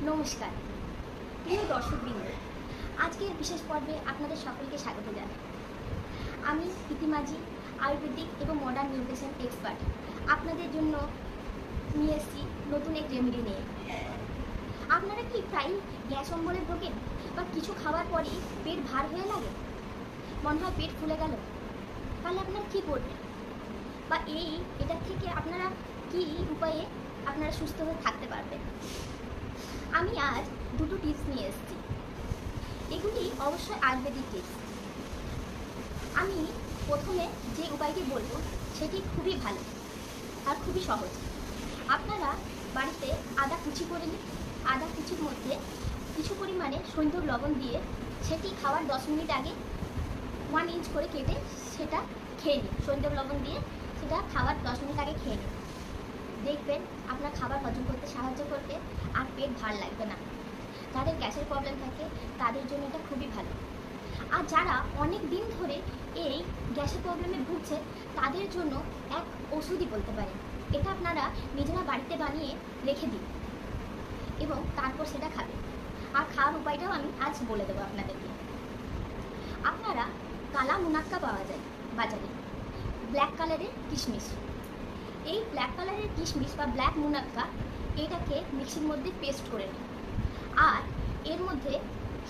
নমস্কার প্রিয় দর্শকবৃন্দ, আজকের বিশেষ পর্বে আপনাদের সকলকে স্বাগত জানাই। আমি ইতিমাঝি আয়ুর্বেদিক এবং মডার্ন নিউট্রিশন এক্সপার্ট আপনাদের জন্য নিয়ে এসেছি নতুন এক রেমেডি নিয়ে। আপনারা কি প্রায় গ্যাস অম্বলে ভোগেন বা কিছু খাওয়ার পরই পেট ভার হয়ে লাগে, মনে হয় পেট ফুলে গেল, তাহলে আপনারা কী করবেন বা এটার থেকে আপনারা কি উপায়ে আপনারা সুস্থ হয়ে থাকতে পারবেন? আমি আজ দুটো টিপস নিয়ে এসেছি। এগুলি অবশ্যই আয়ুর্বেদিক টিপস। আমি প্রথমে যে উপায়টি বলবো সেটি খুবই ভালো আর খুবই সহজ। আপনারা বাড়িতে আদা কুচি করে নিন। আদা কুচির মধ্যে কিছু পরিমাণে সৈন্দব লবণ দিয়ে সেটি খাওয়ার 10 মিনিট আগে 1 ইঞ্চ করে কেটে সেটা খেয়ে নিন। সৈন্দব লবণ দিয়ে সেটা খাওয়ার 10 মিনিট আগে খেয়ে নিন। দেখবেন আপনার খাবার হজম করতে সাহায্য করবে আর পেট ভার লাগবে না। যাদের গ্যাসের প্রবলেম থাকে তাদের জন্য এটা খুবই ভালো। আর যারা অনেক দিন ধরে এই গ্যাসের প্রবলেমে ভুগছে তাদের জন্য এক ওষুধই বলতে পারেন। এটা আপনারা নিজেরা বাড়িতে বানিয়ে রেখে দিন এবং তারপর সেটা খাবেন। আর খাওয়ার উপায়টাও আমি আজ বলে দেবো আপনাদেরকে। আপনারা কালা মুনাক্কা পাওয়া যায় বাজারে, ব্ল্যাক কালারের কিশমিশ। এই ব্ল্যাক কালারের কিশমিশ বা ব্ল্যাক মুনাক্কা এটাকে মিক্সির মধ্যে পেস্ট করে নিন। আর এর মধ্যে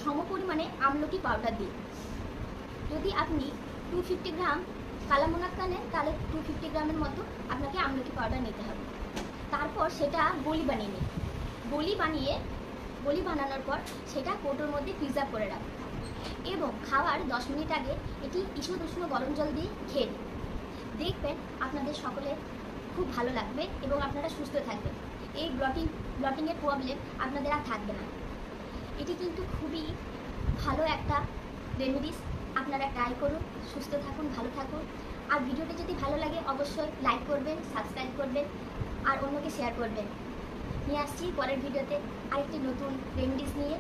সমপরিমাণে আমলকি পাউডার দিন। যদি আপনি 250 গ্রাম কালা মুনাক্কা নেন তাহলে 250 গ্রামের মতো আপনাকে আমলকি পাউডার নিতে হবে। তারপর সেটা বড়ি বানিয়ে নিন। বড়ি বানানোর পর সেটা কৌটোর মধ্যে প্রিজার্ভ করে রাখুন এবং খাওয়ার 10 মিনিট আগে এটি ঈষৎ উষ্ণ গরম জল দিয়ে খেয়ে নিন। দেখবেন আপনাদের সকলের খুব ভালো লাগবে এবং আপনারা সুস্থ থাকবেন। এই ব্লটিংয়ের প্রবলেম আপনাদের আর থাকবে না। এটি কিন্তু খুবই ভালো একটা রেমেডিস। আপনারা ট্রাই করুন, সুস্থ থাকুন, ভালো থাকুন। আর ভিডিওটি যদি ভালো লাগে অবশ্যই লাইক করবেন, সাবস্ক্রাইব করবেন আর অন্যকে শেয়ার করবেন। নিয়ে আসছি পরের ভিডিওতে আরেকটি নতুন রেমেডিস নিয়ে,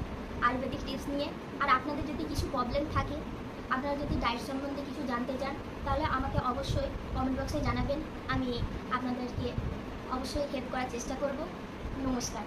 আয়ুর্বেদিক টিপস নিয়ে। আর আপনাদের যদি কিছু প্রবলেম থাকে, আপনারা যদি ডায়েট সম্বন্ধে কিছু জানতে চান তাহলে আমাকে অবশ্যই কমেন্ট বক্সে জানাবেন। আমি আপনাদেরকে অবশ্যই হেল্প করার চেষ্টা করব। নমস্কার।